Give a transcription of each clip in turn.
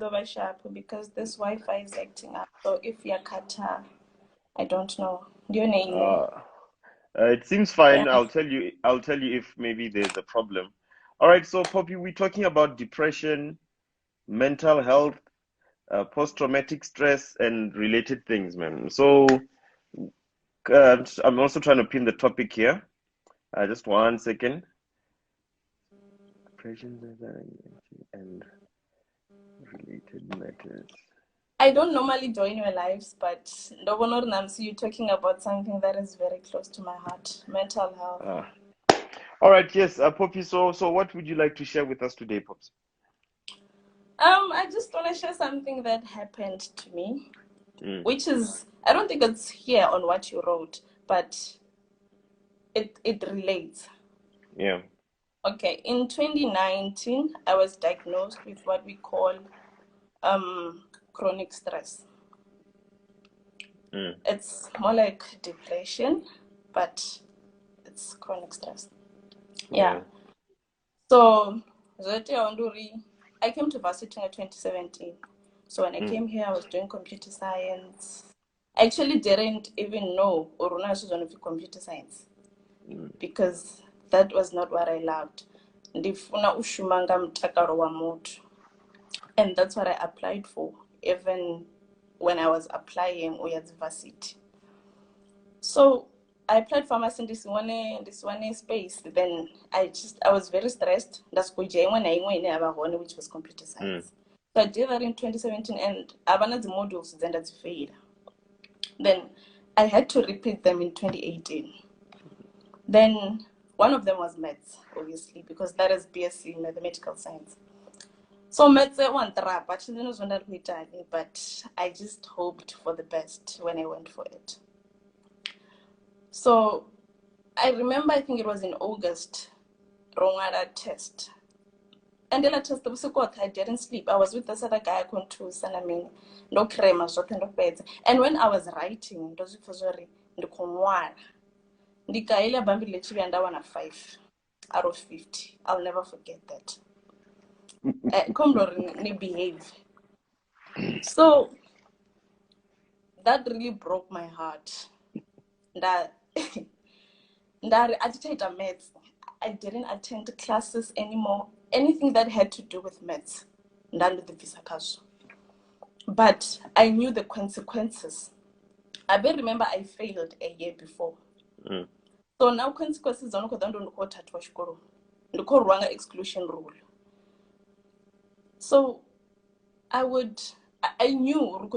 over sharp because this Wi-Fi is acting up. So if you're Qatar, I don't know. Do you know? It seems fine. I'll tell you. I'll tell you if maybe there's a problem. All right. So, Poppy, we're talking about depression, mental health, post-traumatic stress, and related things, man. So, I'm also trying to pin the topic here. Just 1 second. Depression and related matters. I don't normally join your lives, but Ndobono Namsi, you're talking about something that is very close to my heart, mental health. All right, yes, Poppy. So what would you like to share with us today, Pops? I just want to share something that happened to me, which is, I don't think it's here on what you wrote, but it relates. Yeah. Okay, in 2019, I was diagnosed with what we call chronic stress. It's more like depression, but it's chronic stress. Yeah. So, I came to varsity in 2017. So when I came here, I was doing computer science. I actually didn't even know Uruna was going to be computer science because that was not what I loved. Ndifuna ushumanga mtakaro wa muthu. And that's what I applied for, even when I was applying at varsity. So I applied pharmacy in this one space. Then I was very stressed. That's which was computer science. So I did that in 2017, and I the modules then that's failed. Then I had to repeat them in 2018. Then one of them was maths, obviously, because that is BSc in mathematical science. So maths one trap, but I just hoped for the best when I went for it. So I remember, I think it was in August, Rongada test. And then I test I didn't sleep. I was with this other guy, no crema, and when I was writing, those sorry, Ndika bambi lechibi and I won a 5 out of 50. I'll never forget that. Behave. So that really broke my heart. That I didn't attend classes anymore. Anything that had to do with maths. But I knew the consequences. I remember I failed a year before. So now consequences on the exclusion rule. So I knew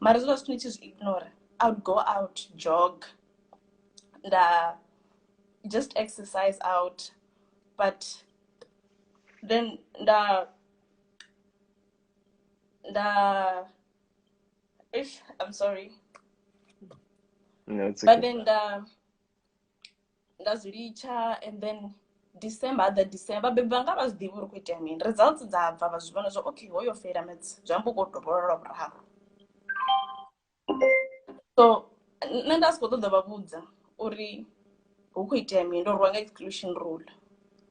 my result was just ignore. I would go out, jog, just exercise out, but then I'm sorry. No, it's okay. But then that's Richa, and then December, bebanga was the work with results that was one so okay, what your failures, jump go to so Nanda's go to the babuza, uri who exclusion rule.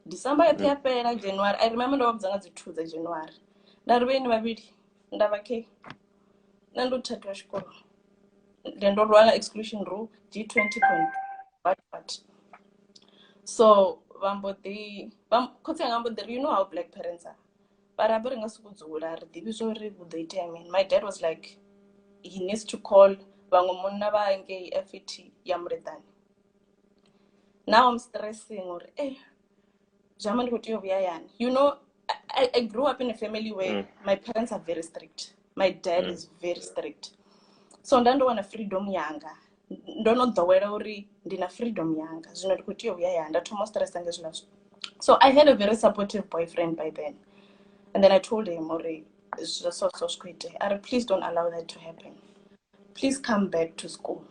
December January. I remember the 2nd January. Narweni babidi ndavake nandothatwa xikolo then ndorwanga exclusion rule G20 but so you know how black parents are, but I my dad was like, he needs to call FET yamredani. Now I'm stressing or you know, I grew up in a family where my parents are very strict. My dad is very strict. So I don't want a freedom younger. Don't know the way I freedom younger. So I had a very supportive boyfriend by then. And then I told him, it's just so sweet. Please don't allow that to happen. Please come back to school.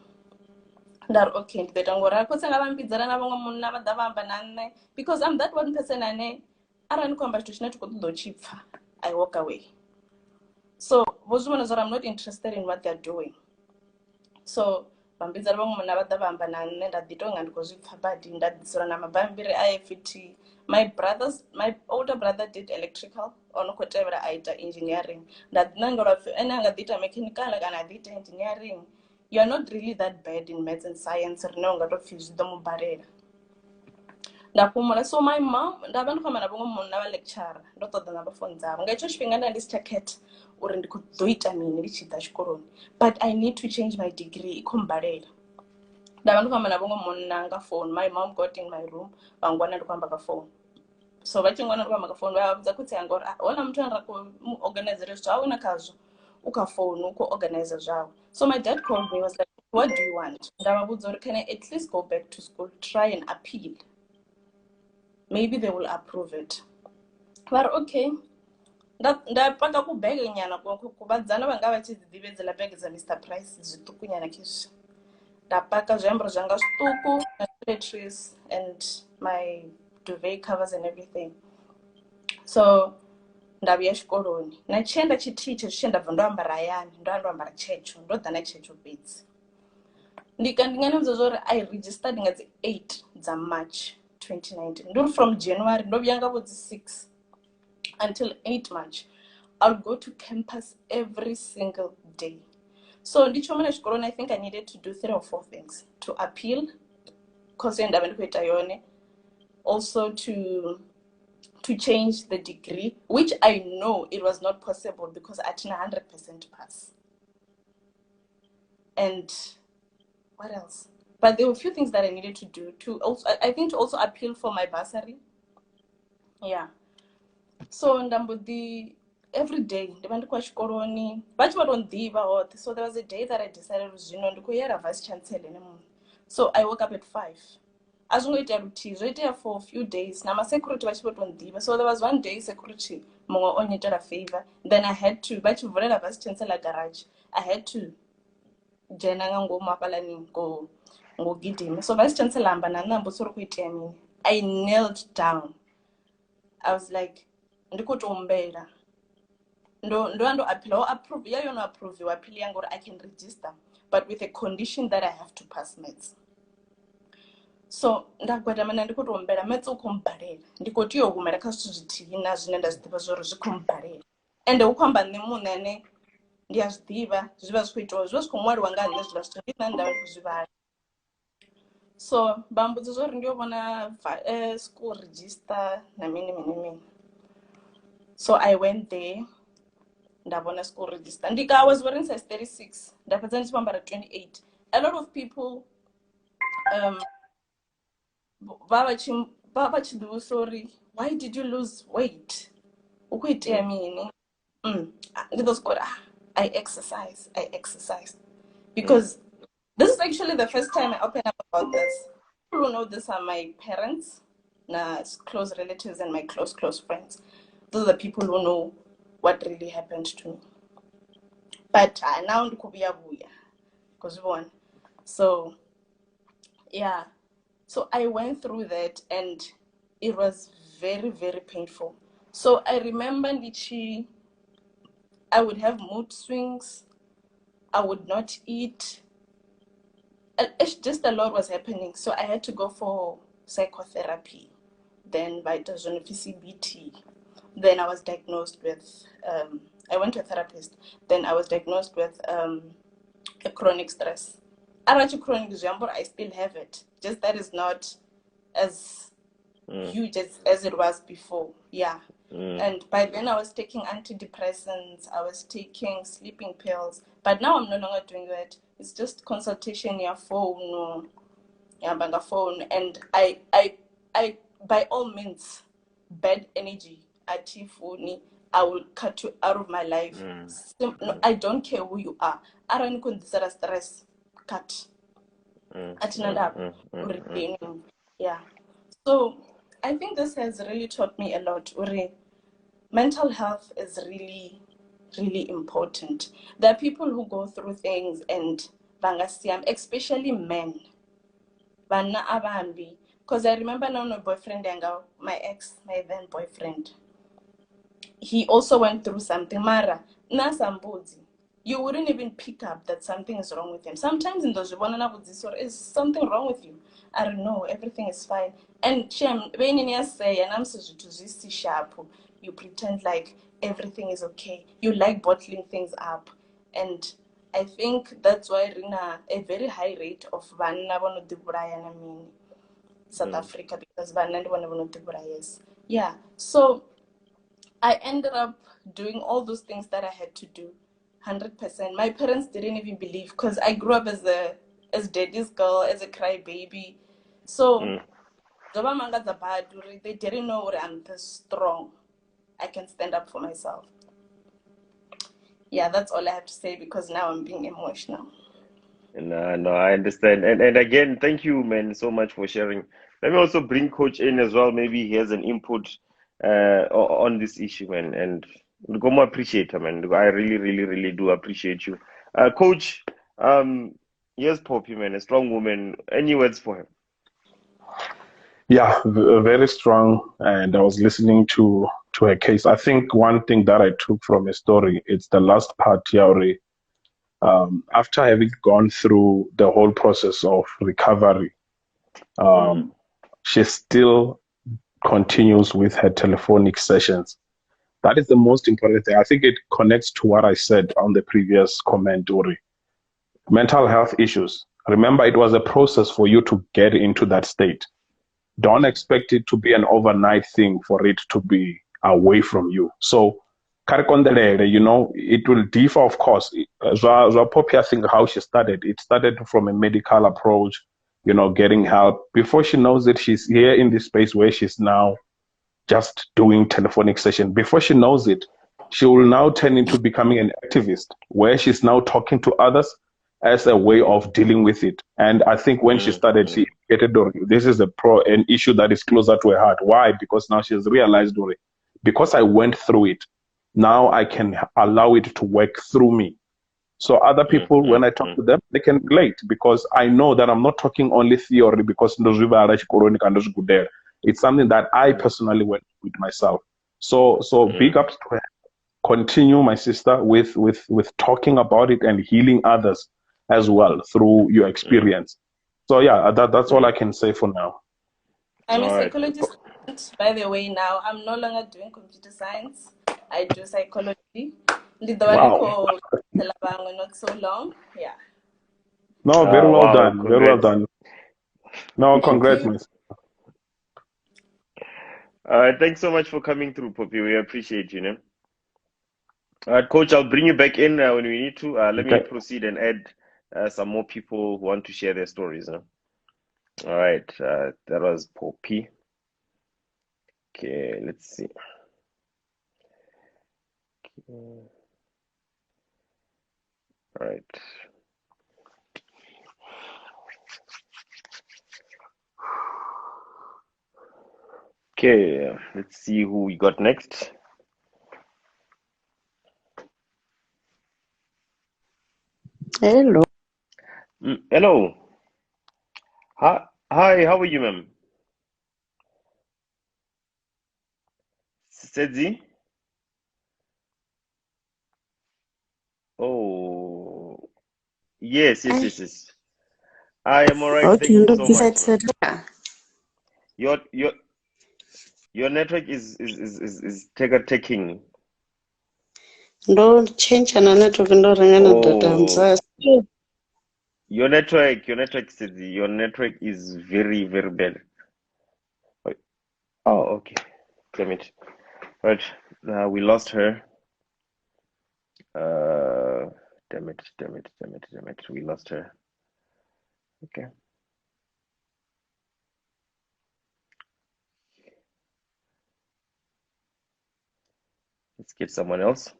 That okay, because I'm that one person I walk away. So I'm not interested in what they're doing. So vambidza vamwe munhu vada vamba nane ndaditonga ndikozvipfa badi ndadzisora namabhambiri aFT. My older brother did electrical onokotevera aita engineering. Ndadinangora ene angadita mechanical kana adita engineering. You are not really that bad in maths and science rine ungatopfi zvidomubharira. Ndapumura. So my mom ndava ndofamba navamwe munhu navalecturer ndotoda navafoni dzavo ngaicho chifhinga ndandisichaketa uri ndikuzoita mini ndichibva chikoroni, but I need to change my degree ikomubharira. Ndava ndofamba navamwe munhu nanga phone. My mom got in my room vangwana ndikwamba kafoni. So vachingwana ndikwamba kafoni vavabvunza kuti angori ona mutu anoda kuorganizera zvavo nakazvo ukafoni ukuorganize zvavo. So my dad called me, was like, what do you want? Ndavabvunza uri can I at least go back to school, try and appeal, maybe they will approve it. But okay, ndapaka kubhege nyana kuvadzana vanga vachidzidivedzela bhege dzaMr Price zvituku nyana kizvi. Ndapaka zviambaro zvanga zvituku toiletries and my duvet covers and everything. So ndavuya chikoroni nachienda chiticha zvichiendabva ndoambara yani ndoandoambara checho ndodhana checho bedzi. Ndinganimudza zvori I registered ngadzi 8 dzaMarch 2019. Nduri from January ndovyanga vodzi 6 until 8 March. I'll go to campus every single day. So ndichomana chikoroni I think I needed to do 3 or 4 things. To appeal, because ndava ndikuita yone. Also to change the degree, which I know it was not possible because I didn't 100% pass. And what else? But there were a few things that I needed to do to also, I think, to also appeal for my bursary. Yeah. So every day ndivandikwa chikoroni vachivatondiva hothe. So there was a day that I decided zvino ndikuyera vice chancellor nemunhu. So I woke up at 5. Azvingoita kuti zvoita for a few days namasecurity vachivotondiva. So there was one day security mumwe onyoitera favor, then I had to vachivhurira vice chancellor garage, I had to jena ngangoma palani ngogidima. So vice chancellor amba nanambosori kuitia mini. I knelt down. I was like ndikotombera ndo appeal approve yayo no approve you appeal yangu I can register, but with a condition that I have to pass maths. So ndagwada mana ndikotombera maths ukombharira ndikoti yogumera kasuzvitivi nazvine ndazvidiva zvoro zvikombharira ende ukwamba nemunhu ane ndiyazvidiva zviva zvikuitawo zviva zvikomwari wanga handine zviva zvitondina ndavari kuzvivara. So bambudzi zvori ndiyovona school register namini. So I went there ndabona school register. Ndika I was wearing size 36. Ndapedza ndichipambara 28. A lot of people vavachidiwa sorry, why did you lose weight? Ukuitia mini? Ndithoscora I exercise. Because this is actually the first time I open up about this. People who know this are my parents, close relatives, and my close friends. Those are the people who know what really happened to me. But now ndikubuya because one. So yeah. So I went through that and it was very, very painful. So I remember I would have mood swings. I would not eat. Just a lot was happening. So I had to go for psychotherapy. Then vitamin CBT. Then I was diagnosed with, I went to a therapist. Then I was diagnosed with a chronic stress. Chronic example, I still have it. Just that is not as huge as it was before. Yeah. And by then I was taking antidepressants. I was taking sleeping pills. But now I'm no longer doing that. It's just consultation, your phone, your phone. And I by all means, bad energy, atifuni, I will cut you out of my life. No, I don't care who you are. I don't consider stress. Cut. Yeah. So I think this has really taught me a lot. Mental health is really, really important. There are people who go through things and especially men. Because I remember now my boyfriend, my ex, my then boyfriend, he also went through something. Mara, nasambudzi. you wouldn't even pick up that something is wrong with him. Sometimes in those is something wrong with you? I don't know, everything is fine. And when you say, and I'm to sharp, you pretend like everything is okay. You like bottling things up. And I think that's why Rina a very high rate of South Africa, because yeah. So I ended up doing all those things that I had to do, 100%. My parents didn't even believe, because I grew up as daddy's girl, as a crybaby. So they didn't know that I'm this strong. I can stand up for myself. Yeah, that's all I have to say, because now I'm being emotional. No, I understand. And again, thank you, man, so much for sharing. Let me also bring Coach in as well. Maybe he has an input on this issue, man. And Gomo appreciate him, man. I really, really, really do appreciate you. Coach, here's Poppy, man, a strong woman. Any words for him? Yeah, very strong. And I was listening to her case. I think one thing that I took from her story, it's the last part, Yauri. After having gone through the whole process of recovery, she still continues with her telephonic sessions. That is the most important thing. I think it connects to what I said on the previous comment, Uri. Mental health issues. Remember, it was a process for you to get into that state. Don't expect it to be an overnight thing for it to be away from you. So, it will differ, of course. Poppy, I think how she started, it started from a medical approach, getting help. Before she knows it, she's here in this space where she's now just doing telephonic session. Before she knows it, she will now turn into becoming an activist, where she's now talking to others as a way of dealing with it. And I think when she started, she indicated this is an issue that is closer to her heart. Why? Because now she has realized, because I went through it, now I can allow it to work through me. So other people, when I talk to them, they can relate, because I know that I'm not talking only theory, because it's something that I personally went with myself. So big ups to her. Continue, my sister, with talking about it and healing others as well through your experience. So yeah, that's all I can say for now. I'm a psychologist, by the way. Now I'm no longer doing computer science. I do psychology. Wow. Not so long. Yeah. No, very well Wow, done. congrats. Very well done. No, congrats, you. miss. Thanks so much for coming through, Poppy. We appreciate you, know. All right, Coach, I'll bring you back in when we need to. Let me proceed and add some more people who want to share their stories. Huh? All right, that was Poppy. Okay, let's see. All right. Okay, let's see who we got next. Hello. Hello. Hi, how are you, ma'am? Sedzi? Oh, yes. I am all right. Thank you so much. Your network is taking. Don't change an network and data. Your network, Sedzi, your network is very, very bad. Oh, okay. Damn it. Right. We lost her. Damn it. We lost her. Okay. Let's get someone else.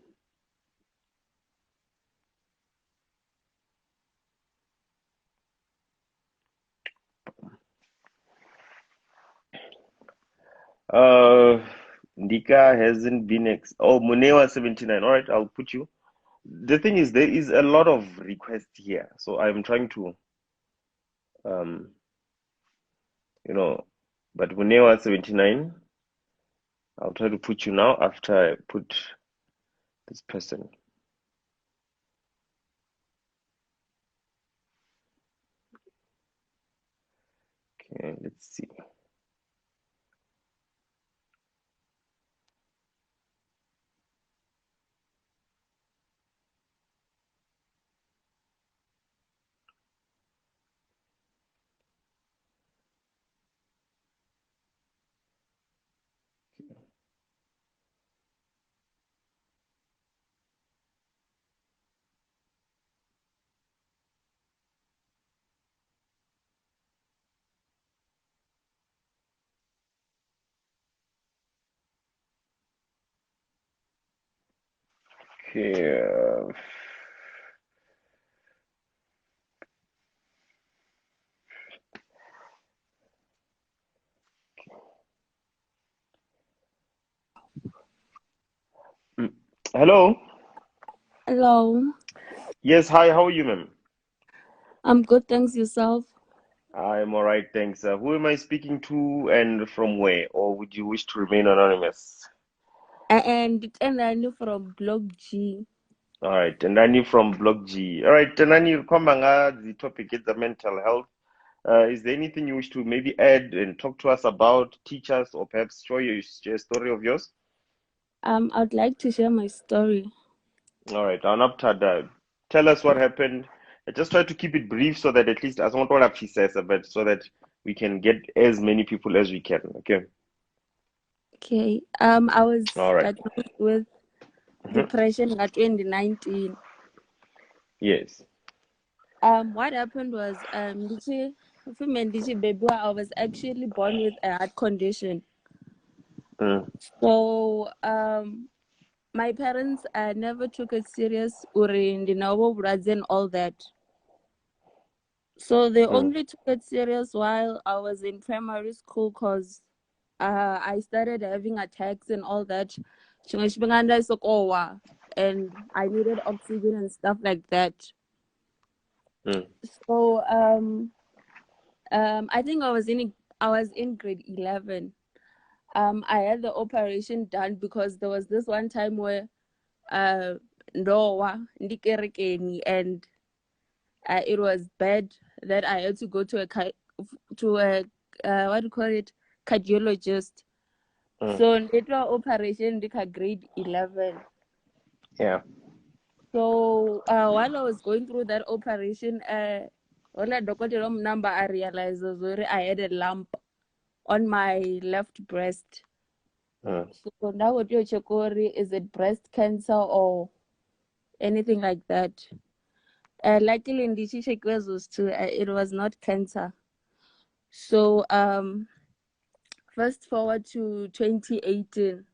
Ndika hasn't been Munewa 79. All right, I'll put you. The thing is, there is a lot of requests here, so I'm trying to, but Munewa 79. I'll try to put you now after I put this person. Okay. Hello. Hello. Yes. Hi. How are you, ma'am? I'm good, thanks. Yourself? I'm all right, thanks. Who am I speaking to and from where? Or would you wish to remain anonymous? And I knew from Blog G. All right. And Nani from Block G. All right. Nani, the topic is the mental health. Is there anything you wish to maybe add and talk to us about, teach us, or perhaps share a story of yours? I'd like to share my story. All right. Anaptada, tell us what happened. Just try to keep it brief so that at least as one what she says, but so that we can get as many people as we can. Okay. Okay. I was All right. diagnosed with Mhm. depression in 2019. Yes. What happened was baby, I was actually born with a heart condition. Mm. So my parents never took it serious in the and all that. So they only took it serious while I was in primary school because I started having attacks and all that. Chimwe tshifhinga nda sokowa, and I needed oxygen and stuff like that. So I think I was in grade 11. I had the operation done because there was this one time where ndowa ndikerekeni, and it was bad that I had to go to a what do you call it, cardiologist. So later operation ndika grade 11. Yeah. So while I was going through that operation, when I doctor number, I realized I had a lump on my left breast. So now what you check, is it breast cancer or anything like that? Luckily in the was too, it was not cancer. So fast forward to 2018.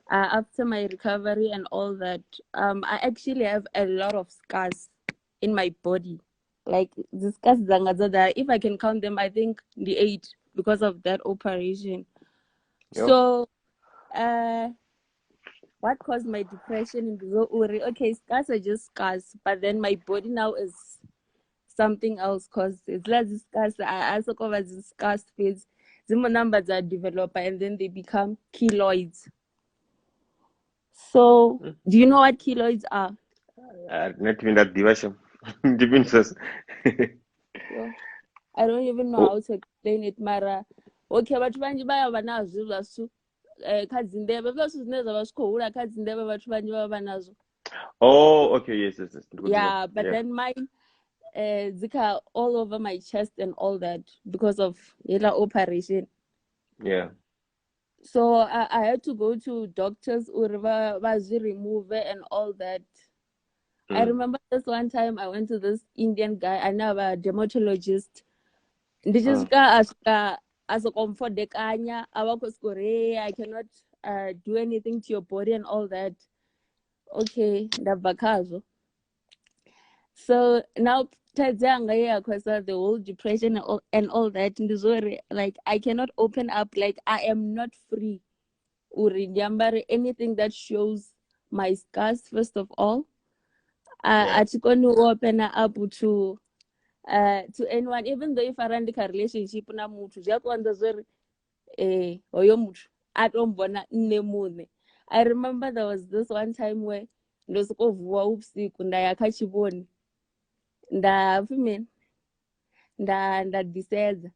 After my recovery and all that, I actually have a lot of scars in my body. Like the scars that if I can count them, I think the 8 because of that operation. Yep. So what caused my depression in the Uri? Okay, scars are just scars, but then my body now is something else because it's like the scars. I also cover the scars phase. The more numbers are developed and then they become keloids. So, do you know what keloids are? Not even that diversion. Differences. So, I don't even know how to explain it, Mara. Okay, vhathu vanzhi vha vha nazwo zwashu kha dzindevhe zwashu zwine zwa vha zwi khou hula kha dzindevhe vhathu vanzhi vha vha nazwo. Oh, okay, yes. Good to know. Yeah, but then mine zika all over my chest and all that because of yela operation. Yeah. So I had to go to doctors or remove it and all that. I remember this one time I went to this Indian guy, I know a dermatologist. Ndichisvika asokomfodekanya avakoskore, I cannot do anything to your body and all that. Okay, ndabva khazvo. So now because the whole depression and all that, like I cannot open up, like I am not free. Anything that shows my scars, first of all. I going to open up to anyone, even though if I run a relationship na muthu zwi a konḓa zwori hoyo muthu a to mbona nne muṋe. I remember there was this one time where ndo soko vuwa usiku nda ya kha tshivhoni nda pfhi nda disedza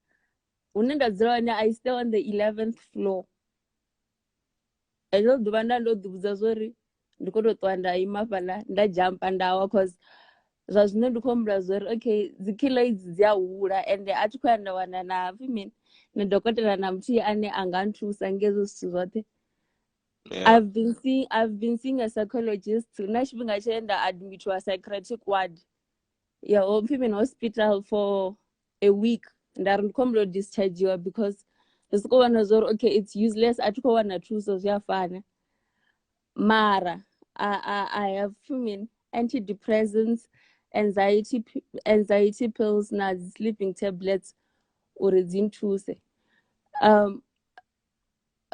hune nda dzula hone. I stay on the 11th floor. Heḽo ḓuvha nda ndo ḓivhudza zwori ndi kho to ṱuwa nda ima fhaḽa nda jumpa nda wa cause zwa zwino ndi khou humbula zwori okay dzi keloids dzi a hula ende a thi khou ya nda wana na pfhi mini na dokotela na muthihi ane a nga nthusa ngezwo zwithu zwoṱhe. I've been seeing a psychologist na tshifhinga tshe nda admitiwa psychiatric ward ya pfhi mini hospital for a week. Nda ri ndi khou humbula u dischargiwa because ndi soko vhona zwori okay it's useless, a thi khou wana thuso zwi a fana. Mara I have antidepressants, anxiety pills, na sleeping tablets, or zintuse.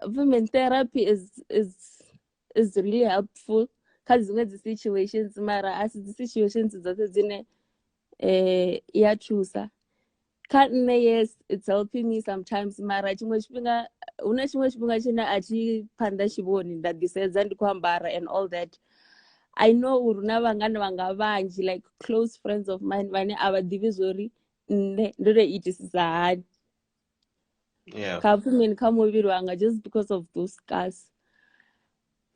Women therapy is really helpful because the situations mara as the situations that is in choose. Yes, it's helping me sometimes mara chimwe chipinga una chimwe chipinga china achipanda chivoni ndagisedza ndikuambara and all that. I know uruna vangani vanga vanji like close friends of mine vane avadivi zori ndore itisisa hani. Yeah. Just because of those scars.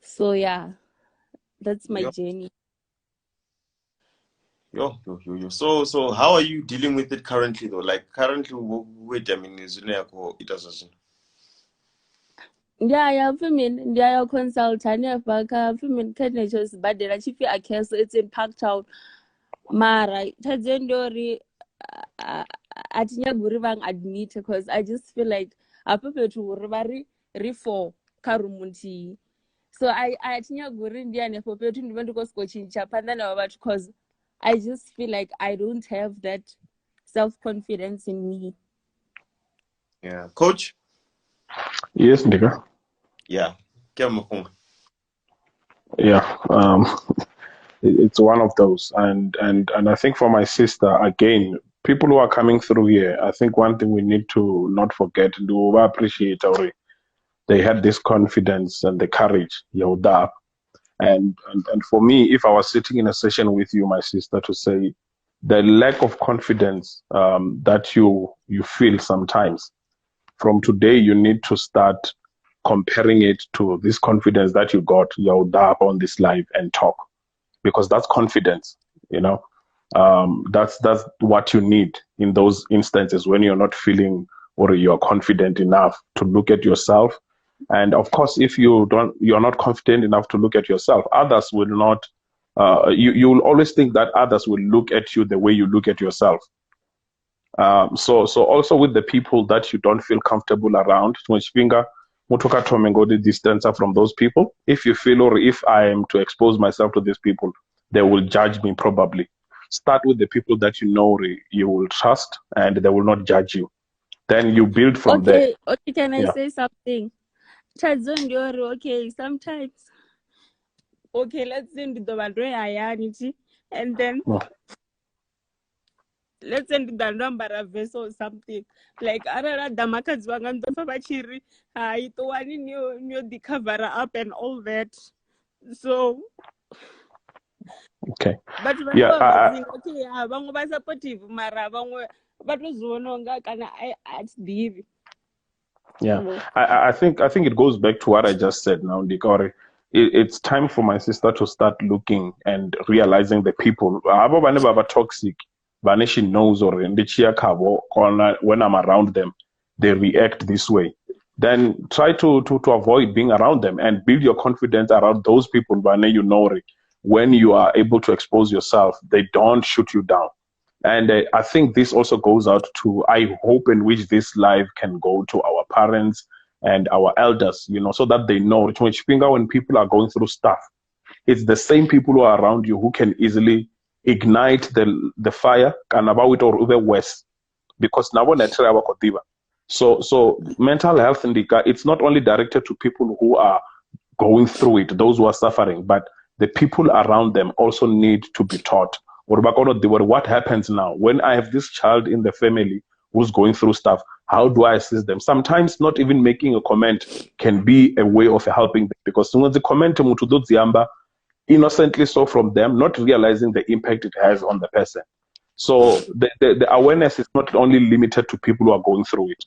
So yeah, that's my journey. So how are you dealing with it currently though? Like currently, wait a minute, it doesn't. Yeah, consult but chief so it's in Parktown. Mara tadzendori atinyaguri vang admit because I just feel like apepetu vari for karumuti. So I atinyaguri ndiane popetu ndivendikosikochicha pandana vavatu because I just feel like I don't have that self-confidence in me. Yeah. Coach? Yes, Ndika. Yeah. Yeah. It's one of those. And I think for my sister, again, people who are coming through here, I think one thing we need to not forget, do appreciate they had this confidence and the courage, Yoda. And for me, if I was sitting in a session with you, my sister, to say the lack of confidence that you feel sometimes, from today, you need to start comparing it to this confidence that you got, Yoda, on this live and talk, because that's confidence, that's what you need in those instances when you're not feeling or you're confident enough to look at yourself. And of course, if you're not confident enough to look at yourself, others will not. You will always think that others will look at you the way you look at yourself. So also with the people that you don't feel comfortable around, the distance from those people. If you feel or if I am to expose myself to these people, they will judge me probably. Start with the people that you know you will trust and they will not judge you. Then you build from there. Okay, can I say something? Okay, sometimes. Okay, let's send the Bandre and then let's send the number of vessel or something. Like Arara Damakaz Wangandofa Bachiri, I to one new the cover up and all that. So okay. But okay, Bango supportive, Mara Bango, but was one can I leave. Yeah, I think it goes back to what I just said now, Ndika. It's time for my sister to start looking and realizing the people. Abo toxic, she knows or when I'm around them, they react this way. Then try to avoid being around them and build your confidence around those people. When you are able to expose yourself, they don't shoot you down. And I think this also goes out to, I hope and wish this live can go to our parents and our elders, so that they know when people are going through stuff, it's the same people who are around you who can easily ignite the fire and about it or the west. Because now so mental health Ndika, it's not only directed to people who are going through it, those who are suffering, but the people around them also need to be taught. What happens now when I have this child in the family who's going through stuff? How do I assist them? Sometimes not even making a comment can be a way of helping them, because soon as the comment to innocently so from them, not realizing the impact it has on the person. So the awareness is not only limited to people who are going through it.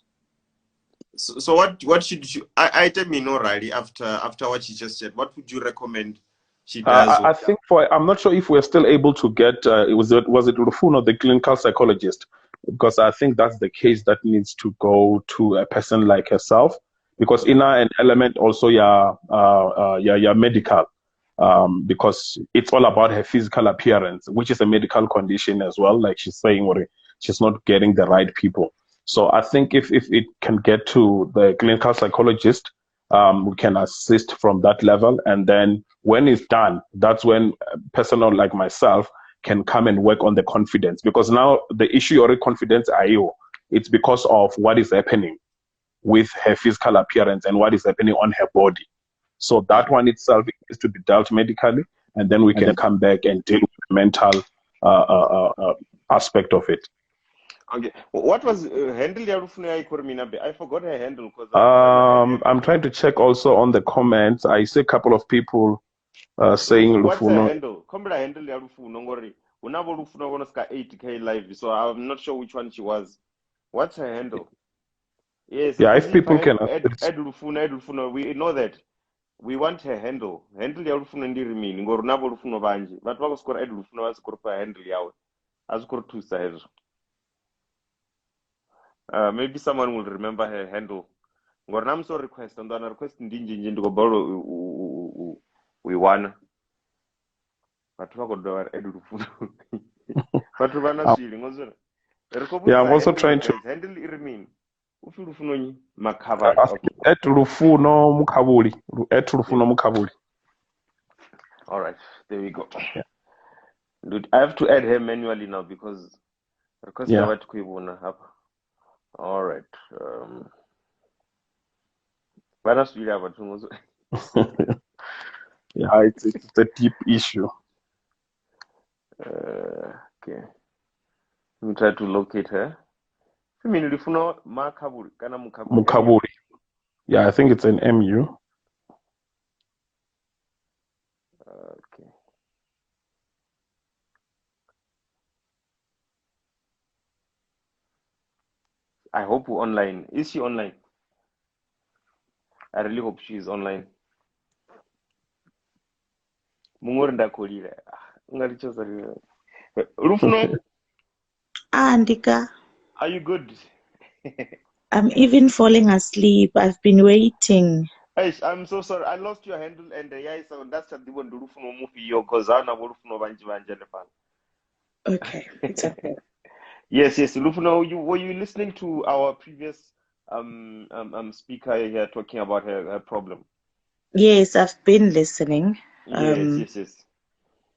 So what should you? I tell me no, Riley. After what you just said, what would you recommend? She does. I think I'm not sure if we're still able to get. Was it Rufuno, the clinical psychologist? Because I think that's the case that needs to go to a person like herself. Because in an element also, medical. Because it's all about her physical appearance, which is a medical condition as well. Like she's saying, she's not getting the right people. So I think if it can get to the clinical psychologist, we can assist from that level, and then When it's done, that's when personnel like myself can come and work on the confidence, because now the issue or confidence it's because of what is happening with her physical appearance and what is happening on her body. So that one itself is to be dealt medically, and then we can come back and deal with the mental aspect of it. Okay. What was handle I forgot her handle because I'm trying to check also on the comments. I see a couple of people saying what's her Lufuno. handle? Kombela handle ya Lufuno ngori unavo Lufuno gonoska 8K live, so I'm not sure which one she was. What's her handle? Yes, Yeah, if people can add Lufuno, we know that. We want her handle. Handle ya Lufuno ndiri mini ngori unavo Lufuno vanje. But vakoskora add Lufuno vasikora pa handle yawe. Azikora tusa hezo. Maybe someone will remember her handle. Ngori namso request and then request ndinji ndiko bolo we won. But vakodowa add Lufuno. But vana shili ngozona. Yeah, I'm also trying to handle irimin. Ufuno makabali. At Lufuno Mukabuli. At Lufuno Mukabuli. All right, there we go. Yeah. Dude, I have to add her manually now because all right. Yeah, it's a deep issue. Okay. Let me try to locate her. Mukabuli. Yeah, I think it's an MU. Okay. I hope we're online. Is she online? I really hope she is online. Rufuno? Ndika. Are you good? I'm even falling asleep. I've been waiting. I'm so sorry. I lost your handle and so that's the one to Rufuno movie because I know Rufuno Vanjelepan. Okay, it's okay. Yes. Rufuno, were you listening to our previous speaker here talking about her problem? Yes, I've been listening. Yes.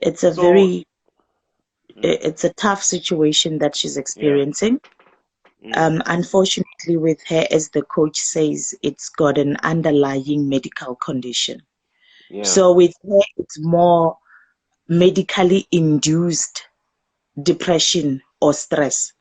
It's a it's a tough situation that she's experiencing. Yeah. Unfortunately, with her, as the coach says, it's got an underlying medical condition. Yeah. So with her, it's more medically induced depression or stress.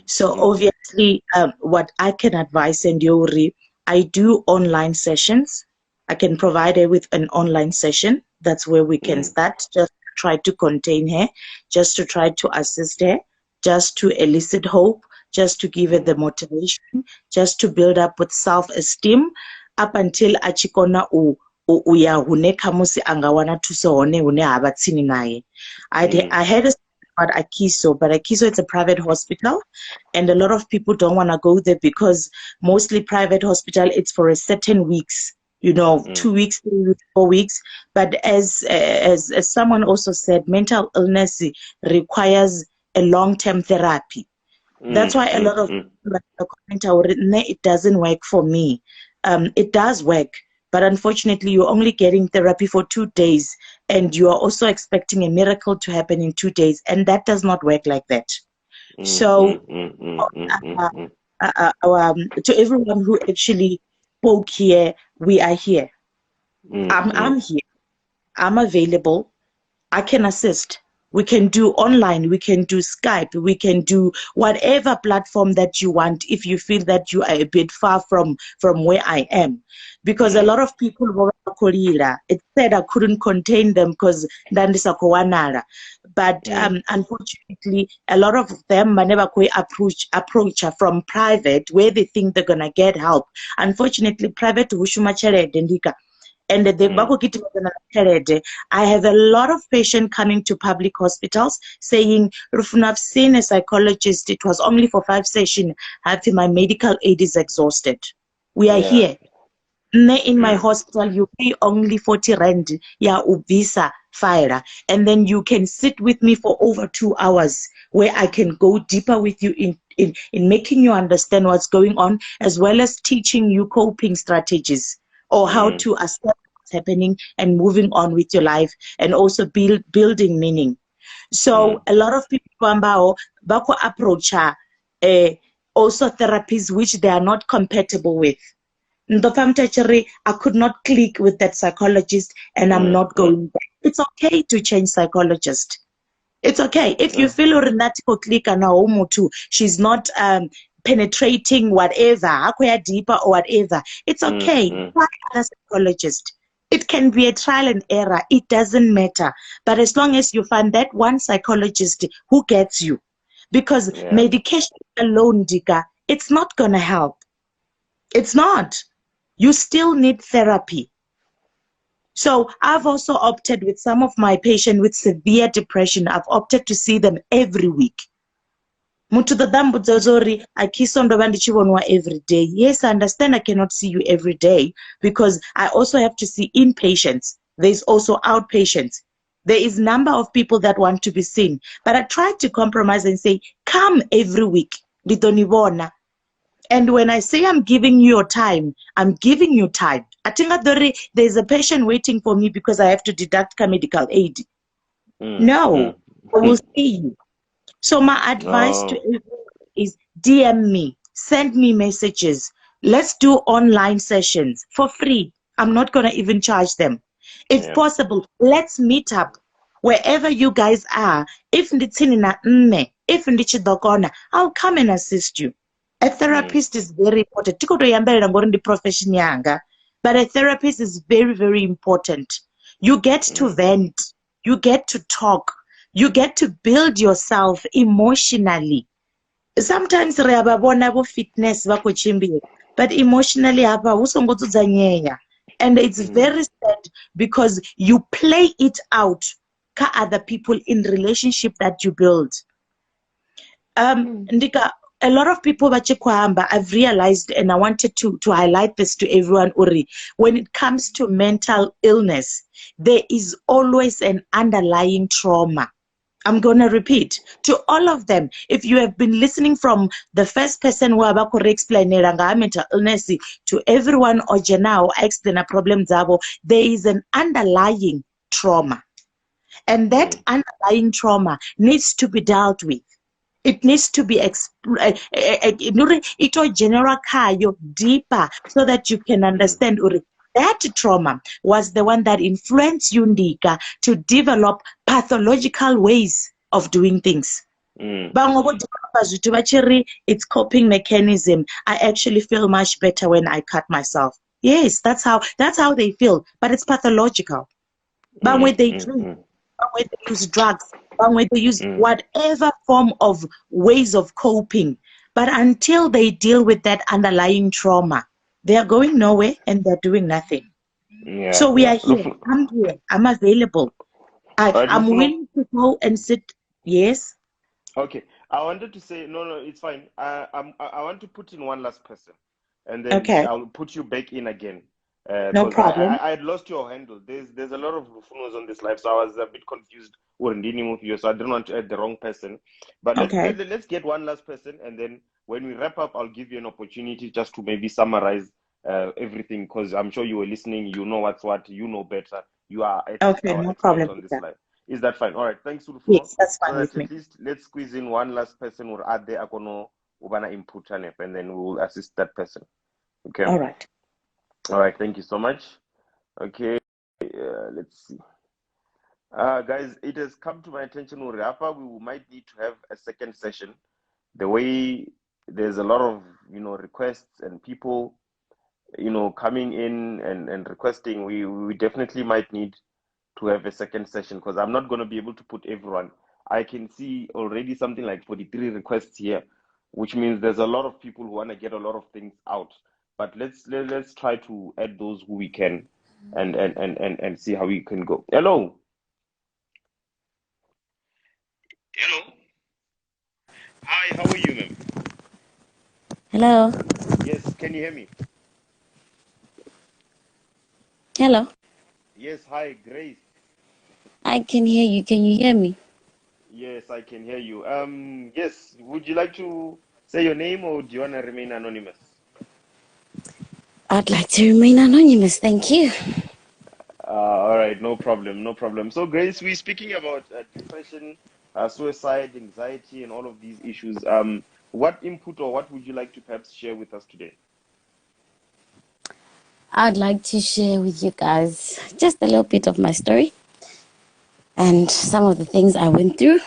So obviously, what I can advise Ndiori, I do online sessions. I can provide her with an online session. That's where we can start, just to try to contain her, just to try to assist her, just to elicit hope, just to give her the motivation, just to build up with self-esteem, up until achikona uya hune kamusi angawana tusone hune habatsini naye. I had a about Akiso, but Akiso it's a private hospital, and a lot of people don't want to go there because mostly private hospital it's for a certain weeks, 2 weeks, 3 weeks, 4 weeks. But as someone also said, mental illness requires a long-term therapy. That's why a lot of people are it doesn't work for me. It does work, but unfortunately, you're only getting therapy for 2 days, and you are also expecting a miracle to happen in 2 days, and that does not work like that. So, to everyone who actually spoke here, we are here. I'm here. I'm available. I can assist. We can do online, we can do Skype, we can do whatever platform that you want if you feel that you are a bit far from where I am. Because a lot of people were it said I couldn't contain them because Dandisakowanara. But unfortunately, a lot of them never approach her from private where they think they're gonna get help. Unfortunately, private Ndika. And I have a lot of patients coming to public hospitals saying, Rufuna, I've seen a psychologist. It was only for 5 sessions. I think my medical aid is exhausted. We are here. In my hospital, you pay only 40 rand, visa fire, and then you can sit with me for over 2 hours, where I can go deeper with you in making you understand what's going on, as well as teaching you coping strategies or how to accept what's what's happening and moving on with your life, and also building meaning. So a lot of people ambao bako approach also therapies which they are not compatible with. I could not click with that psychologist and I'm not going back. It's okay to change psychologist. It's okay. If you feel urinatical click and too, she's not penetrating whatever, deeper or whatever, it's okay. Try other psychologist. It can be a trial and error. It doesn't matter. But as long as you find that one psychologist who gets you, because medication alone, Ndika, it's not going to help. It's not. You still need therapy. So I've also opted with some of my patients with severe depression, I've opted to see them every week. I kiss on the every day. Yes, I understand I cannot see you every day because I also have to see inpatients. There's also outpatients. There is a number of people that want to be seen. But I try to compromise and say, come every week. And when I say I'm giving you your time, I'm giving you time. I think there's a patient waiting for me because I have to deduct medical aid. No, I will see you. So my advice to everyone is DM me, send me messages. Let's do online sessions for free. I'm not going to even charge them. If possible, let's meet up wherever you guys are. If I'll come and assist you. A therapist is very important. But a therapist is very, very important. You get to vent. You get to talk. You get to build yourself emotionally. Sometimes fitness but emotionally and it's very sad because you play it out ka other people in relationship that you build. Ndika, a lot of people I've realized, and I wanted to highlight this to everyone, Uri, when it comes to mental illness, there is always an underlying trauma. I'm going to repeat to all of them. If you have been listening from the first person who explain mental illness to everyone or now explain problem zabo, there is an underlying trauma. And that underlying trauma needs to be dealt with. It needs to be general deeper so that you can understand that trauma was the one that influenced you, Ndika, to develop pathological ways of doing things. It's coping mechanism. I actually feel much better when I cut myself. Yes, that's how they feel, but it's pathological. But when they drink, when they use drugs, when they use whatever form of ways of coping, but until they deal with that underlying trauma, they are going nowhere and they're doing nothing. So we are here. I'm here. I'm available. I'm willing to go and sit. Yes. Okay. I wanted to say no. It's fine. I want to put in one last person, and then I'll put you back in again. No problem. I had lost your handle. There's a lot of Rufunos on this live, so I was a bit confused. So I didn't want to add the wrong person. But let's get one last person, and then when we wrap up, I'll give you an opportunity just to maybe summarize everything, because I'm sure you were listening. You know what's what. You know better. You are no problem on this live. Is that fine? All right. Thanks, Rufuno. Yes, that's fine with me. At least let's squeeze in one last person or add the akono ubana input and then we will assist that person. Okay. All right. All right, thank you so much. Okay, let's see. Guys, it has come to my attention, Uriapa, we might need to have a second session. The way there's a lot of, requests and people, coming in and requesting, we definitely might need to have a second session, because I'm not going to be able to put everyone. I can see already something like 43 requests here, which means there's a lot of people who want to get a lot of things out. But let's try to add those who we can and see how we can go. Hello. Hi, how are you, ma'am? Hello. Yes, can you hear me? Hello. Yes, hi, Grace. I can hear you. Can you hear me? Yes, I can hear you. Yes, would you like to say your name, or do you want to remain anonymous? I'd like to remain anonymous, thank you. All right, no problem, no problem. So, Grace, we're speaking about depression, suicide, anxiety, and all of these issues. What input or what would you like to perhaps share with us today? I'd like to share with you guys just a little bit of my story and some of the things I went through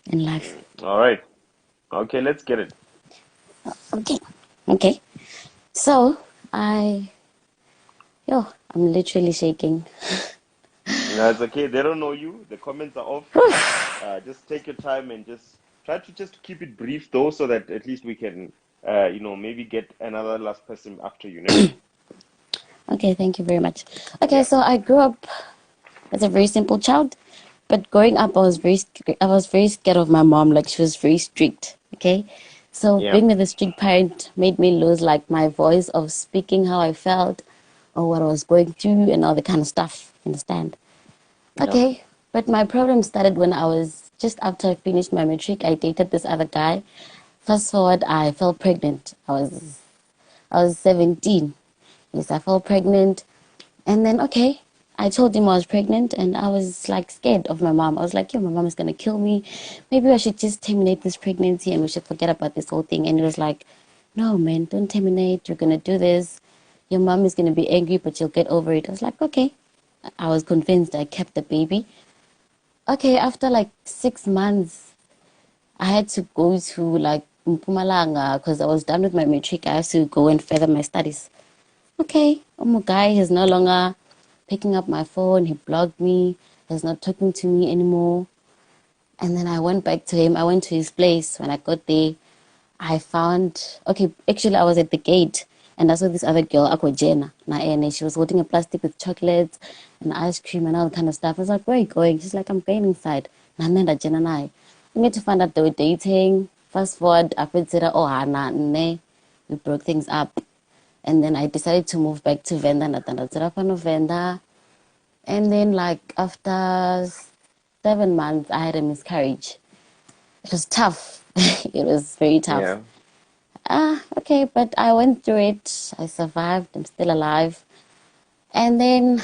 in life. All right. Okay, let's get it. Okay. So I'm literally shaking. No, it's okay. They don't know you. The comments are off. Just take your time and just try to just keep it brief, though, so that at least we can, maybe get another last person after you. Okay, thank you very much. Okay, Yeah. so I grew up as a very simple child, but growing up, I was very scared of my mom. Like, she was very strict. Okay, so Yeah. being with a strict parent made me lose like my voice of speaking how I felt or what I was going through and all the kind of stuff. Understand? Okay, but my problem started when I was just after I finished my matric. I dated this other guy. Fast forward, I fell pregnant. I was 17. Yes, I fell pregnant. And then, okay, I told him I was pregnant and I was like scared of my mom. I was like, yo, my mom is going to kill me. Maybe I should just terminate this pregnancy and we should forget about this whole thing. And he was like, no, man, don't terminate. You're going to do this. Your mom is going to be angry, but you'll get over it. I was like, okay. I was convinced. I kept the baby. Okay, after like 6 months, I had to go to like Mpumalanga because I was done with my matric. I had to go and further my studies. Okay, my guy is no longer picking up my phone. He blocked me. He's not talking to me anymore. And then I went back to him. I went to his place. When I got there, I found, okay, actually I was at the gate and I saw this other girl, Jenna, and she was holding a plastic with chocolates and ice cream and all that kind of stuff. I was like, where are you going? She's like, I'm going inside. And Jenna and I get to find out they were dating. Fast forward, I said, oh, Hana, we broke things up. And then I decided to move back to Venda, Venda. And then like after 7 months, I had a miscarriage. It was tough. It was very tough. Okay, but I went through it. I survived. I'm still alive. And then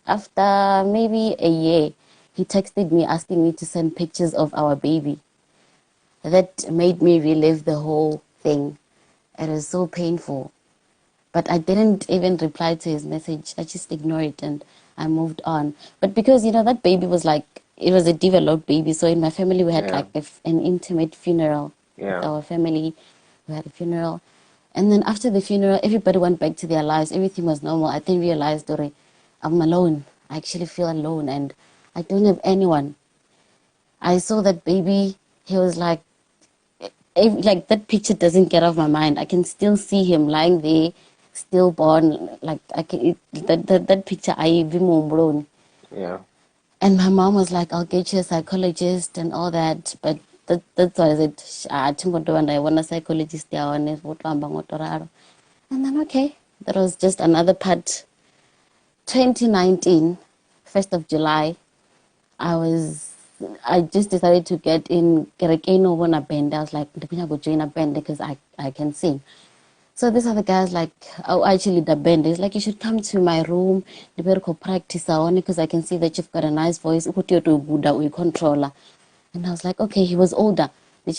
after maybe a year, he texted me asking me to send pictures of our baby. That made me relive the whole thing. It was so painful. But I didn't even reply to his message. I just ignored it and I moved on. But because, that baby was like, it was a developed baby. So in my family, we had like an intimate funeral. With our family, we had a funeral. And then after the funeral, everybody went back to their lives. Everything was normal. I then realized, Dore, I'm alone. I actually feel alone and I don't have anyone. I saw that baby. He was like that picture doesn't get off my mind. I can still see him lying there, stillborn. Like that picture, I even blown. Yeah. And my mom was like, I'll get you a psychologist and all that. But that's why I said, I want a psychologist there. And then, okay, that was just another part. 2019, 1st of July, I just decided to get in Kerekeno when a band. I was like, I'm going to go join a band because I can sing. So this other guy's like, oh, actually the band is like, you should come to my room. You better go practice on because I can see that you've got a nice voice. We controller. And I was like, okay, he was older. And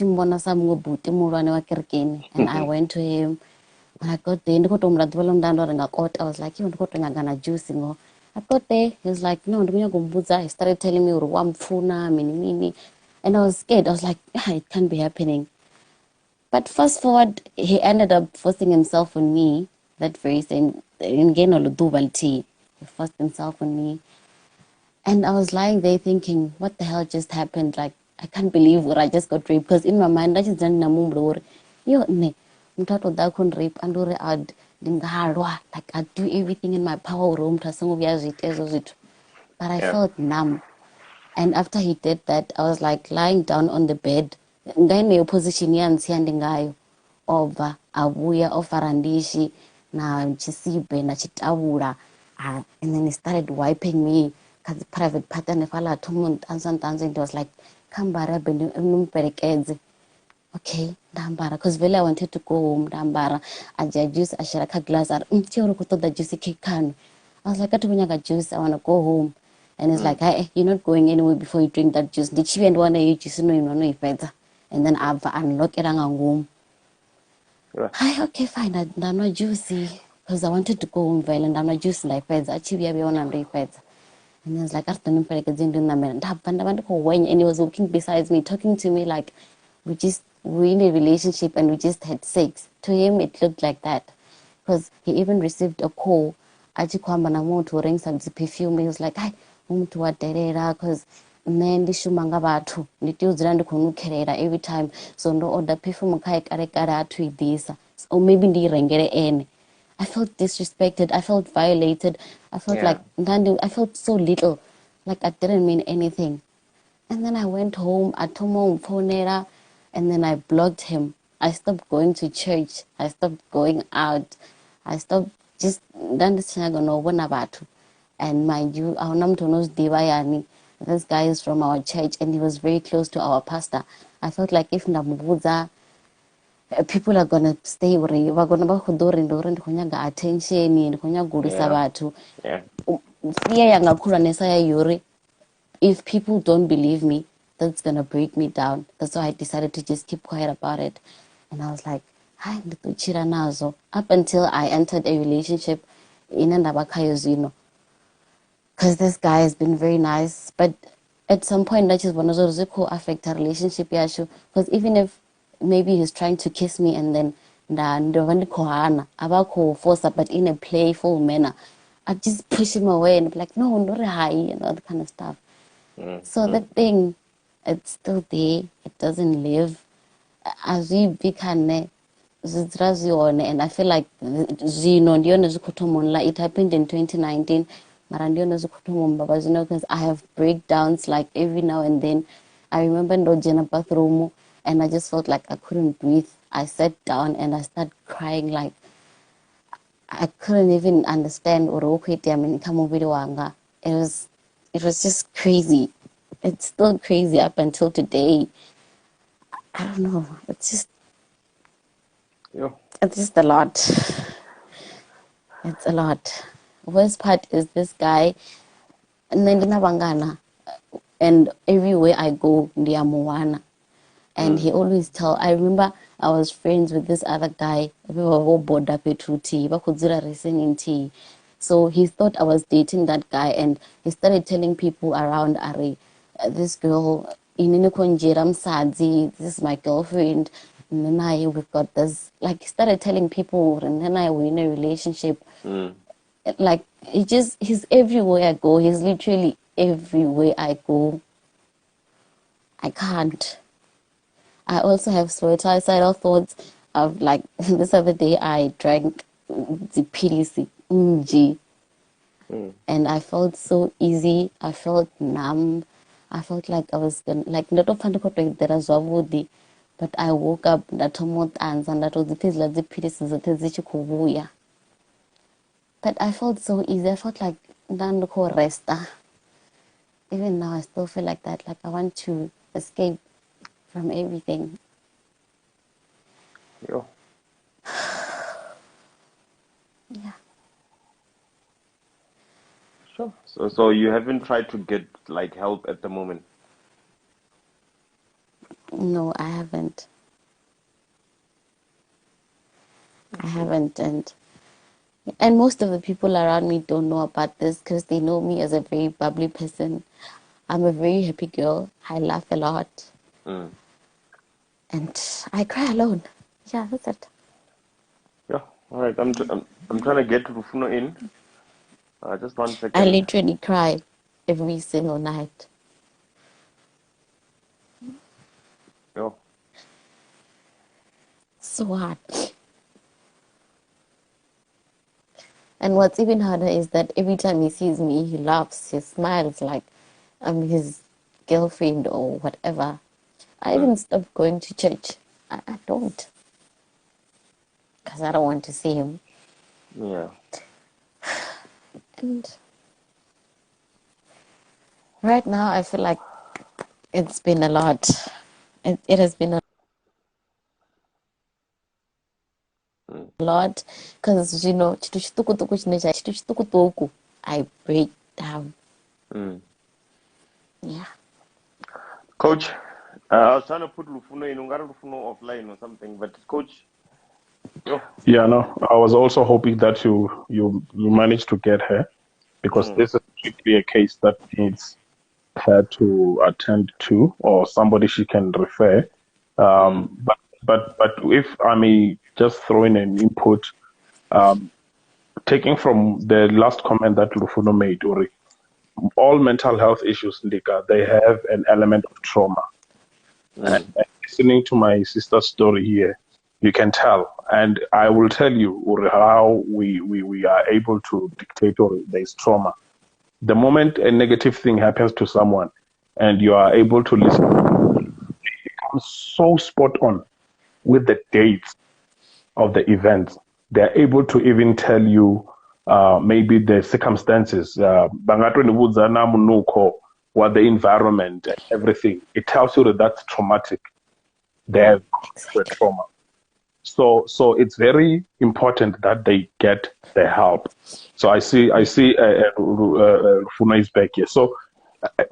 I went to him. When I got there, I was like, you gonna juice. I got there, he was like, no, he started telling me, and I was scared. I was like, it can't be happening. But fast forward, he ended up forcing himself on me that very same, he forced himself on me. And I was lying there thinking, what the hell just happened? Like, I can't believe what I just got raped. Because in my mind, I just didn't know, rape and like I'd do everything in my power room but I felt numb. And after he did that, I was like lying down on the bed position ngayo over abuya ofarandishi na chisibe na chitawula, and then he started wiping me because private part and it was like kambara benumperekeze. Okay, ndambara, because vele I wanted to go home, ndambara. I juice ashiraka glass ar the juice kekano. I was like, I got juice, I want to go home. And it's like, hey, you're not going anywhere before you drink that juice. Did she and one you just know you know better? And then I've unlocked it and I'm home. Hi, okay, fine. I'm not juicy because I wanted to go home violent. I'm not juicy like pets. Actually, I be on under pets. And he was like, after me, and he was walking beside me, talking to me like we're in a relationship and we just had sex. To him, it looked like that because he even received a call. Achikwamba na muntu ring some perfume. He was like, "Hi, muntu wa derera because man ndishumanga bathu nditiudzira ndikunukerera every time so ndo order perfume kai kare kare atuidisa or maybe ndirengere ene." I felt disrespected. I felt violated. I felt like I felt so little, like I didn't mean anything. And then I went home, I told my phone, and then I blocked him. I stopped going to church. I stopped going out. I stopped just and mind you, our knows Divayani. This guy is from our church and he was very close to our pastor. I felt like if Namubuza people are gonna stay with you, we're gonna ba khudori ndori ndikhonyaga attention ndikhonyaga gurisa bathu. Fear yangakula nesaya yuri. If people don't believe me, that's gonna break me down. That's why I decided to just keep quiet about it. And I was like, hi, ndikuchira nazo. Up until I entered a relationship in Ndabakayozino. Because this guy has been very nice. But at some point, that just one of those could affect our relationship. Because even if maybe he's trying to kiss me and then force up, but in a playful manner, I just push him away and be like, no, not high, and all that kind of stuff. So that thing, it's still there. It doesn't live. As we become, and I feel like it happened in 2019. Because I have breakdowns like every now and then. I remember in the bathroom and I just felt like I couldn't breathe. I sat down and I started crying like I couldn't even understand it was just crazy. It's still crazy up until today. I don't know. It's just a lot. It's a lot. Worst part is this guy, and everywhere I go, ndiyamuwana. And he always I remember I was friends with this other guy. We were all bored up through tea. Racing in tea. So he thought I was dating that guy and he started telling people around, Ari, this girl, this is my girlfriend. And then we've got this. Like, he started telling people, and then we're in a relationship. Like, he's everywhere I go. He's literally everywhere I go. I can't. I also have suicidal thoughts of like this other day I drank the PDC and I felt so easy. I felt numb. I felt like I was like not of but I woke up that and that was the PDC. But I felt so easy. I felt like resta. Even now I still feel like that. Like I want to escape from everything. Yeah. Sure. So you haven't tried to get like help at the moment? No, I haven't. I haven't, and most of the people around me don't know about this because they know me as a very bubbly person. I'm a very happy girl. I laugh a lot. And I cry alone. Yeah, that's it. Yeah. All right. I'm trying to get Rufuno in. Just 1 second. I literally cry every single night. Yeah. So hard. And what's even harder is that every time he sees me, he laughs, he smiles like I'm his girlfriend or whatever. I even stopped going to church. I don't. Because I don't want to see him. Yeah. And right now, I feel like it's been a lot. It has been a lot. Because, chitu chitukutuku. I break down. Yeah. Coach, I was trying to put Lufuno in, Lufuno offline or something, but Coach, yo. Yeah, no, I was also hoping that you managed to get her, because this is strictly a case that needs her to attend to, or somebody she can refer. But if I may just throw in an input, taking from the last comment that Lufuno made, Uri, all mental health issues, Ndika, they have an element of trauma. And listening to my sister's story here, you can tell. And I will tell you, Uri, how we are able to dictate, or there's trauma. The moment a negative thing happens to someone and you are able to listen, it becomes so spot on with the dates of the events. They're able to even tell you maybe the circumstances, what the environment and everything. It tells you that that's traumatic. They have trauma. So it's very important that they get the help. So I see Funa is back here. So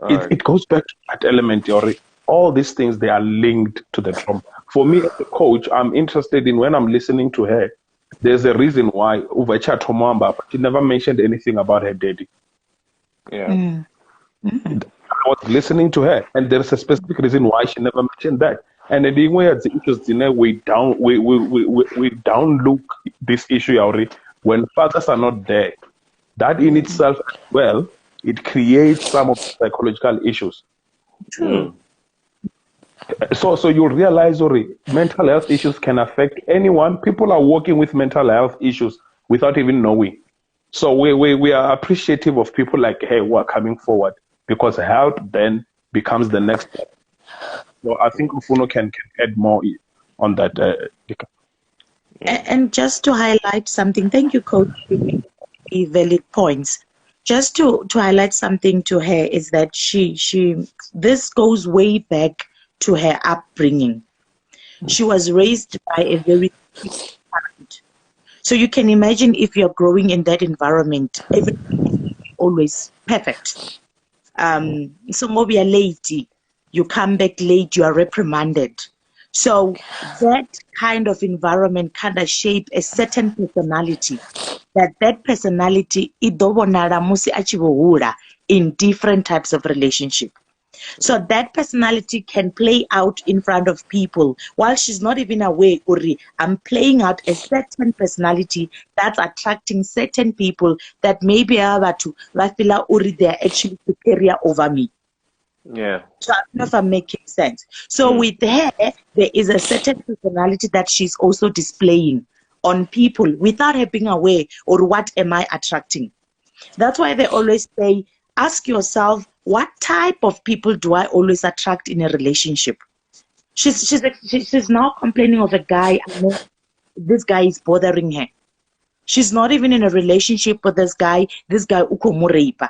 it goes back to that element, all these things, they are linked to the trauma. For me as a coach, I'm interested in, when I'm listening to her, there's a reason why Uvacha Tomamba, but she never mentioned anything about her daddy. Yeah. I was listening to her, and there's a specific reason why she never mentioned that. And the way it's interesting, we downlook this issue already. When fathers are not there, that in itself as well, it creates some of the psychological issues. So you realize, Ori, mental health issues can affect anyone. People are working with mental health issues without even knowing. So we are appreciative of people like her who are coming forward, because health then becomes the next step. So I think Ufuno can add more on that. And just to highlight something, thank you, Coach, for the valid points. Just to highlight something to her is that this goes way back to her upbringing. She was raised by a very parent. So you can imagine, if you're growing in that environment, everything is always perfect. So maybe you're late, you come back late, you are reprimanded. So that kind of environment kind of shape a certain personality. That personality in different types of relationship. So that personality can play out in front of people while she's not even aware, Uri, I'm playing out a certain personality that's attracting certain people that maybe Uri, they're actually superior over me. Yeah. So I don't know if I'm making sense. So with her, there is a certain personality that she's also displaying on people without her being aware, or what am I attracting? That's why they always say, ask yourself, what type of people do I always attract in a relationship? She's now complaining of a guy. I know this guy is bothering her. She's not even in a relationship with this guy. This guy ukomureipa.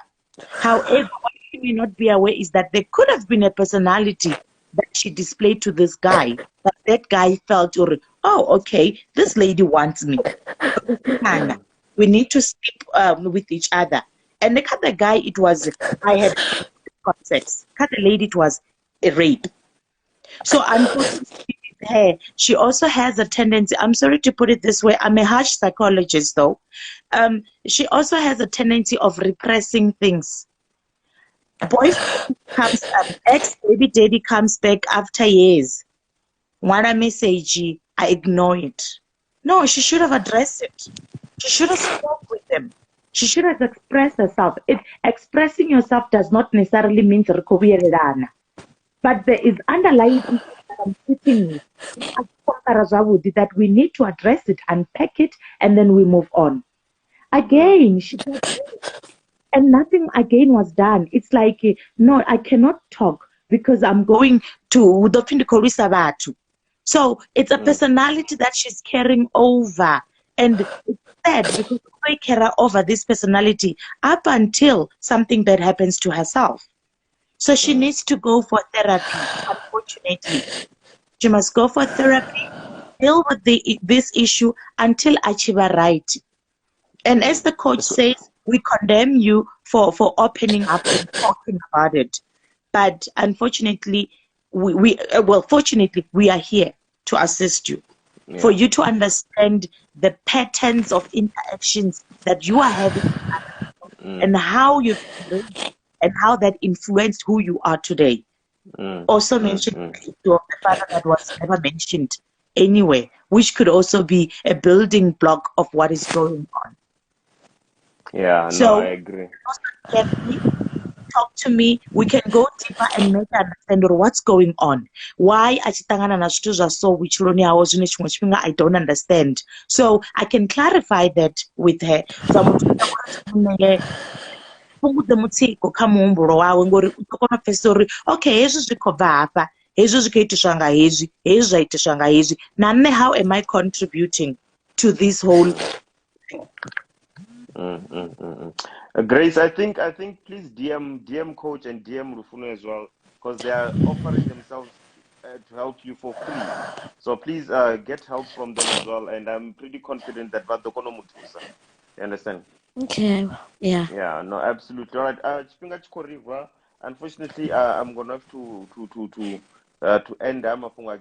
However, what she may not be aware is that there could have been a personality that she displayed to this guy, but that guy felt, oh, okay, this lady wants me. We need to sleep with each other. And the other guy, it was, I had sex. The lady, it was a rape. So unfortunately, with her, she also has a tendency, I'm sorry to put it this way, I'm a harsh psychologist though. She also has a tendency of repressing things. Boyfriend comes up, ex-baby daddy comes back after years. Want a message, I ignore it. No, she should have addressed it. She should have spoke with them. She should have expressed herself. Expressing yourself does not necessarily mean recovery. But there is underlying that I'm sitting with that we need to address it, unpack it, and then we move on. Again, she does it, and nothing again was done. It's like, no, I cannot talk because I'm going to the. So it's a personality that she's carrying over. And it's sad because we carry over this personality up until something bad happens to herself. So she needs to go for therapy, unfortunately. She must go for therapy, deal with this issue until achieve a right. And as the coach says, we condemn you for opening up and talking about it. But unfortunately, fortunately, we are here to assist you, for you to understand the patterns of interactions that you are having and how you've been raised and how that influenced who you are today. Also mentioned the issue of the father that was never mentioned anywhere, which could also be a building block of what is going on. Yeah, So, no, I agree. Get me, talk to me, we can go deeper and make her understand what's going on. Why achitangana na zwithu zwa so vhutshiloni hawo zwine tshiṅwe tshifhinga I don't understand. So I can clarify that with her. Zwa muthusa uri fhungudze mutsiko kha muhumbulo wawe ngori u ḓo kona u pfesesa uri okay, hezwi zwi khou bva hafha, hezwi zwi khou itiswa nga hezwi, hezwi zwa itiswa nga hezwi, na nṋe how am I contributing to this whole thing? Grace, I think please DM Coach and DM Rufuno as well, because they are offering themselves to help you for free. So please get help from them as well, and I'm pretty confident that Vadokono Mutusa. You understand? Okay. Yeah. Yeah. No, absolutely. All right. Chipinga Chikoriva. Unfortunately, I'm gonna have to end.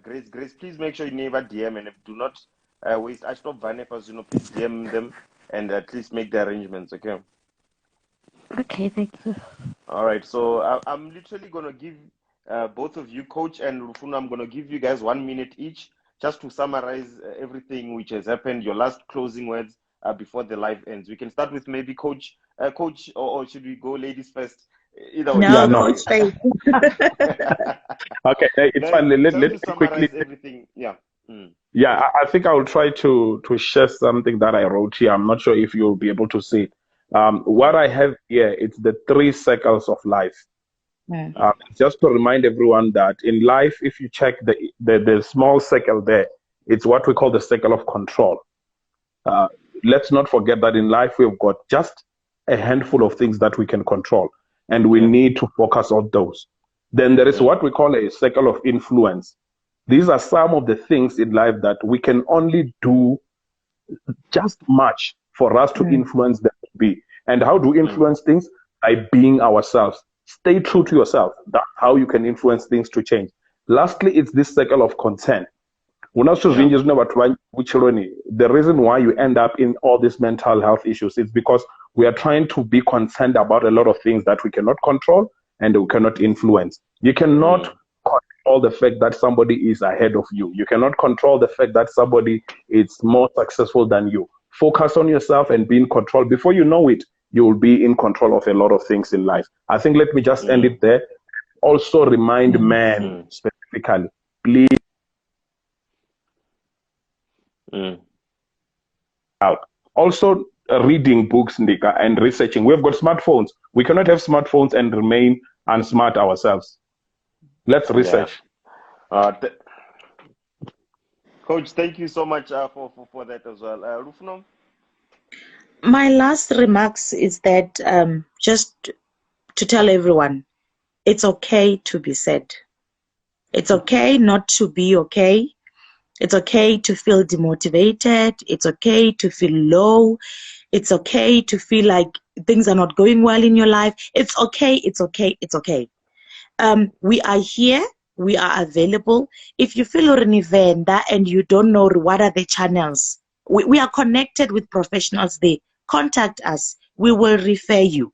Grace. Grace, please make sure you never DM and do not waste. I stop Vanefas. Please DM them and at least make the arrangements. Okay. Okay. Thank you. All right. So I'm literally gonna give both of you, Coach and Rufuna, I'm gonna give you guys 1 minute each, just to summarize everything which has happened. Your last closing words before the live ends. We can start with maybe Coach, or should we go ladies first? Either way. No, Coach. Okay, it's fine. Let me quickly everything. Yeah. Yeah, I think I will try to share something that I wrote here. I'm not sure if you'll be able to see it. What I have here, it's the 3 circles of life. Just to remind everyone that in life, if you check the small circle there, it's what we call the circle of control. Let's not forget that in life, we've got just a handful of things that we can control, and we need to focus on those. Then there is what we call a circle of influence. These are some of the things in life that we can only do just much for us to influence them to be. And how do we influence things? By being ourselves. Stay true to yourself. That's how you can influence things to change. Lastly, it's this circle of content. The reason why you end up in all these mental health issues is because we are trying to be concerned about a lot of things that we cannot control and we cannot influence. You cannot control the fact that somebody is ahead of you. You cannot control the fact that somebody is more successful than you. Focus on yourself and be in control. Before you know it, you will be in control of a lot of things in life. I think let me just end it there. Also remind men specifically, please out. Also reading books, Ndika, and researching. We've got smartphones. We cannot have smartphones and remain unsmart ourselves. Let's research. Coach, thank you so much for that as well. Rufno? My last remarks is that just to tell everyone, it's okay to be sad. It's okay not to be okay. It's okay to feel demotivated. It's okay to feel low. It's okay to feel like things are not going well in your life. It's okay. It's okay. It's okay. We are here. We are available. If you feel an event and you don't know what are the channels, we are connected with professionals there. Contact us. We will refer you.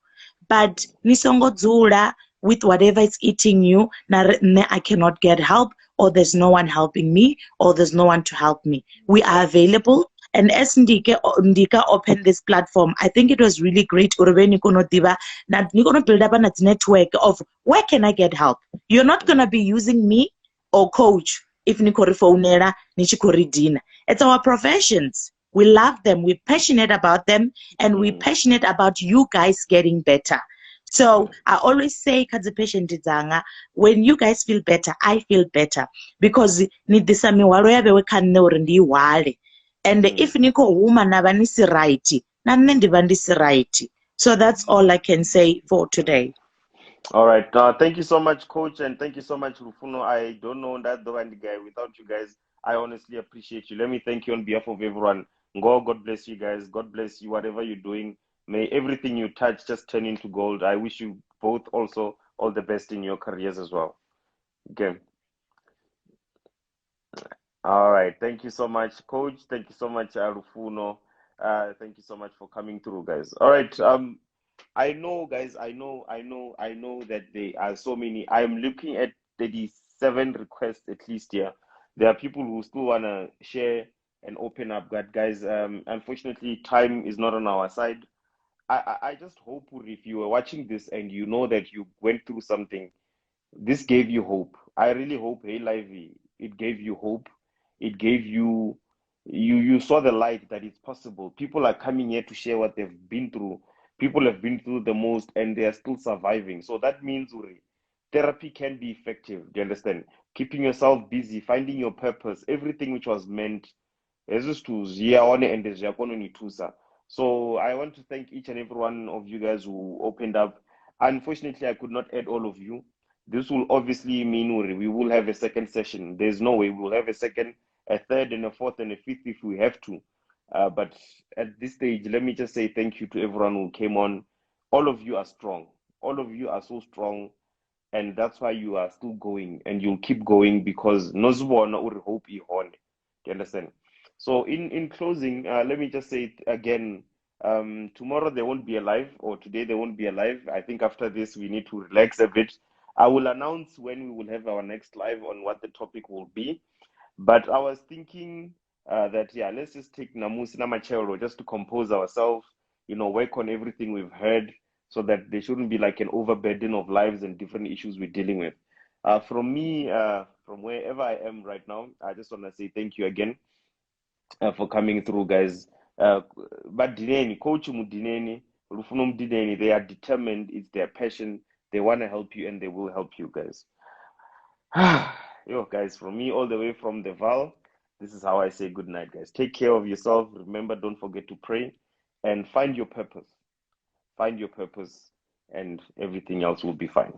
But nisongo dzula with whatever is eating you, I cannot get help, or there's no one helping me, or there's no one to help me. We are available. And as Ndika opened this platform, I think it was really great. You're going to build up a network of where can I get help? You're not going to be using me or Coach if Nikorifonera Nichikoridina. It's our professions. We love them. We're passionate about them. And we're passionate about you guys getting better. So I always say, when you guys feel better, I feel better. Because and if niko woman navanisi right, nanendivandisi right. So that's all I can say for today. All right. Thank you so much, Coach, and thank you so much, Rufuno. I don't know that the one guy without you guys. I honestly appreciate you. Let me thank you on behalf of everyone. God bless you guys. God bless you. Whatever you're doing, May everything you touch just turn into gold. I wish you both also all the best in your careers as well. Okay. All right. Thank you so much, Coach. Thank you so much, Rufuno. Thank you so much for coming through, guys. All right. I know, guys. I know that there are so many. I'm looking at 37 requests at least here. There are people who still wanna share and open up. But guys, unfortunately, time is not on our side. I just hope if you were watching this and you know that you went through something, this gave you hope. I really hope, hey Livy, it gave you hope. It gave you, you saw the light that it's possible. People are coming here to share what they've been through. People have been through the most and they are still surviving. So that means Uri, therapy can be effective. Do you understand? Keeping yourself busy, finding your purpose, everything which was meant. So I want to thank each and every one of you guys who opened up. Unfortunately, I could not add all of you. This will obviously mean we will have a second session. There's no way we will have a second, a third, and a fourth, and a fifth if we have to. But at this stage, let me just say thank you to everyone who came on. All of you are strong. All of you are so strong, and that's why you are still going, and you'll keep going because nozibona uri hope ihone. Do you understand? So in closing, let me just say it again. Tomorrow there won't be a live, or today there won't be a live. I think after this we need to relax a bit. I will announce when we will have our next live on what the topic will be. But I was thinking that, yeah, let's just take Namusi Namachero just to compose ourselves, work on everything we've heard so that there shouldn't be like an overburden of lives and different issues we're dealing with. From me, from wherever I am right now, I just want to say thank you again for coming through, guys. But Dineni, Coach Mudineni, Rufunum Dineni, they are determined, it's their passion. They want to help you and they will help you, guys. Yo, guys, from me all the way from the Val, this is how I say good night, guys. Take care of yourself. Remember, don't forget to pray and find your purpose. Find your purpose, and everything else will be fine.